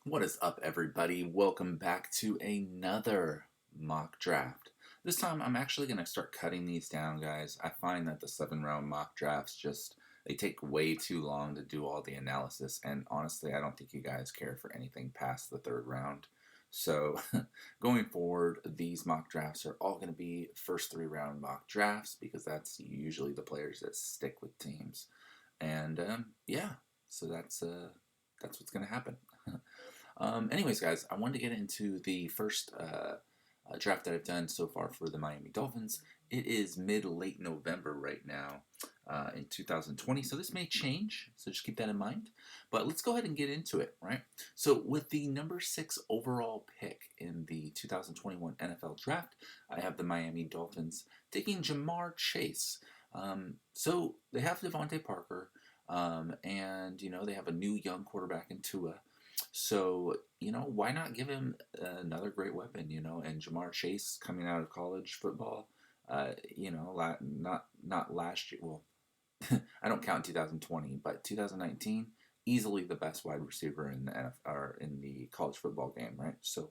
What is up, everybody? Welcome back to another mock draft. This time, I'm actually going to start cutting these down, guys. I find that the 7 round mock drafts they take way too long to do all the analysis, and honestly, I don't think you guys care for anything past the 3rd round. So, going forward, these mock drafts are all going to be first 3 round mock drafts because that's usually the players that stick with teams. And yeah, so that's what's going to happen. Anyways, guys, I wanted to get into the first draft that I've done so far for the Miami Dolphins. It is mid-late November right now in 2020, so this may change, so just keep that in mind. But let's go ahead and get into it, right? So with the number 6 overall pick in the 2021 NFL Draft, I have the Miami Dolphins taking Jamar Chase. So they have Devontae Parker, and they have a new young quarterback in Tua. So, why not give him another great weapon, and Jamar Chase coming out of college football, not last year. Well, I don't count 2020, but 2019, easily the best wide receiver in the NFL, or in the college football game, right? So,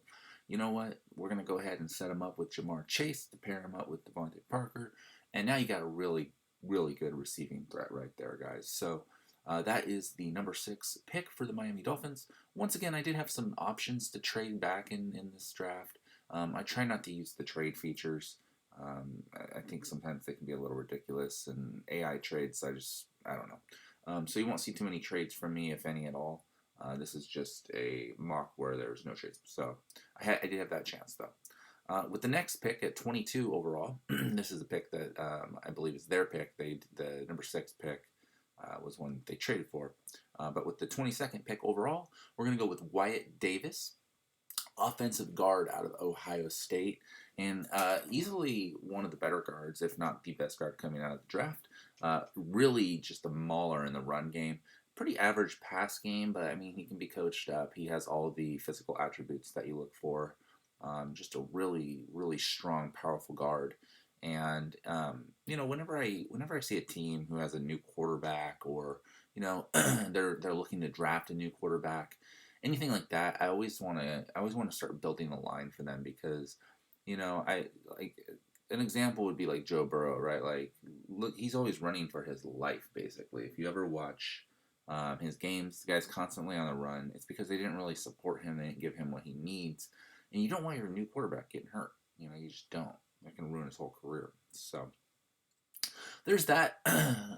you know what? We're going to go ahead and set him up with Jamar Chase to pair him up with Devontae Parker. And now you got a really, really good receiving threat right there, guys. So, that is the number 6 pick for the Miami Dolphins. Once again, I did have some options to trade back in this draft. I try not to use the trade features. I think sometimes they can be a little ridiculous, and AI trades, I don't know. So you won't see too many trades from me, if any at all. This is just a mock where there's no trades. So I did have that chance, though. With the next pick at 22 overall, this is a pick that I believe is their pick. The number 6 pick was one they traded for. But with the 22nd pick overall, we're going to go with Wyatt Davis, offensive guard out of Ohio State, and easily one of the better guards, if not the best guard coming out of the draft. Really just a mauler in the run game. Pretty average pass game, but I mean, he can be coached up. He has all the physical attributes that you look for. Just a really, really strong, powerful guard. And whenever I see a team who has a new quarterback, or they're looking to draft a new quarterback, anything like that, I always want to start building a line for them, because I like an example would be like Joe Burrow, right? Like, look, he's always running for his life, basically. If you ever watch his games, the guy's constantly on the run. It's because they didn't really support him. They didn't give him what he needs. And you don't want your new quarterback getting hurt. You just don't. That can ruin his whole career. So there's that.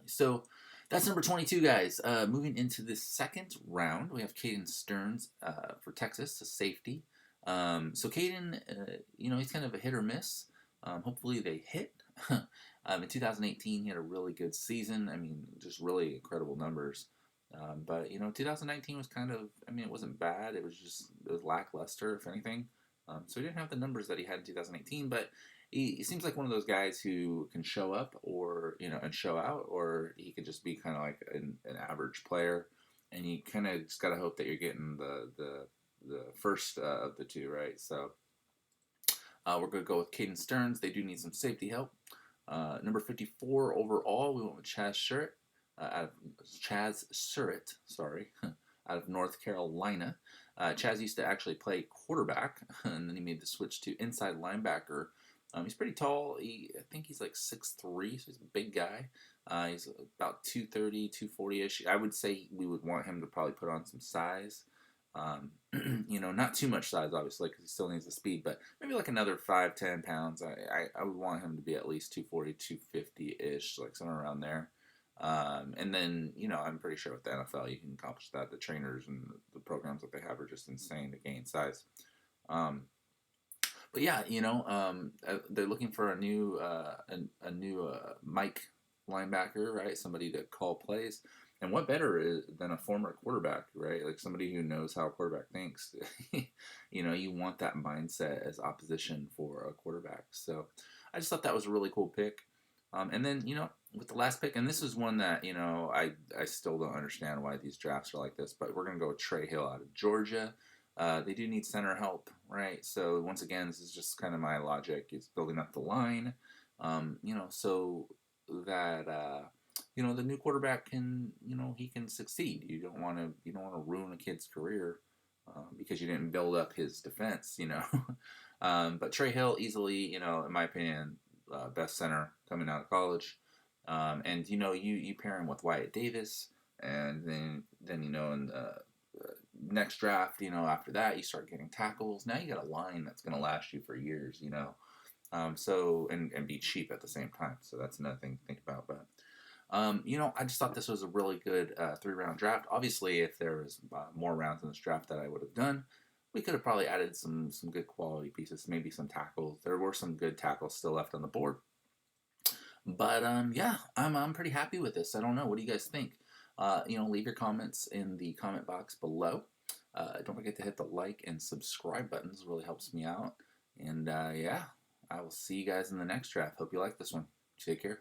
So that's number 22, guys. Moving into the 2nd round, we have Kaden Stearns for Texas, a safety. So Kaden, he's kind of a hit or miss. Hopefully they hit. In 2018, he had a really good season. I mean, just really incredible numbers. But 2019 was it wasn't bad. It was lackluster, if anything. So he didn't have the numbers that he had in 2018, but he seems like one of those guys who can show up, or and show out, or he could just be kind of like an average player, and you kind of just gotta hope that you're getting the first of the two, right? So we're gonna go with Kaden Stearns. They do need some safety help. Number 54 overall, we went with Chaz Surratt, sorry, out of North Carolina. Chaz used to actually play quarterback, and then he made the switch to inside linebacker. He's pretty tall. I think he's like 6'3", so he's a big guy. He's about 230, 240-ish. I would say we would want him to probably put on some size. Not too much size, obviously, because he still needs the speed, but maybe like another 5-10 pounds. I would want him to be at least 240, 250-ish, like somewhere around there. And then, I'm pretty sure with the NFL you can accomplish that. The trainers and the programs that they have are just insane to gain size. But yeah, they're looking for a new Mike linebacker, right? Somebody to call plays. And what better than a former quarterback, right? Like somebody who knows how a quarterback thinks. You want that mindset as opposition for a quarterback. So I just thought that was a really cool pick. And then, with the last pick, and this is one that, I still don't understand why these drafts are like this, but we're going to go with Trey Hill out of Georgia. They do need center help, right? So once again, this is just kind of my logic. It's building up the line, so that the new quarterback can, he can succeed. You don't want to ruin a kid's career because you didn't build up his defense, you know. But Trey Hill easily, you know, in my opinion, best center coming out of college. And you know, you pair him with Wyatt Davis, and then you know, in the next draft, you know, after that, you start getting tackles. Now you got a line that's going to last you for years, you know. So and be cheap at the same time. So that's another thing to think about. But you know, I just thought this was a really good 3-round draft. Obviously, if there was more rounds in this draft that I would have done, we could have probably added some good quality pieces, maybe some tackles. There were some good tackles still left on the board. But yeah, I'm pretty happy with this. I don't know. What do you guys think? You know, leave your comments in the comment box below. Don't forget to hit the like and subscribe buttons. It really helps me out. And yeah, I will see you guys in the next draft. Hope you like this one. Take care.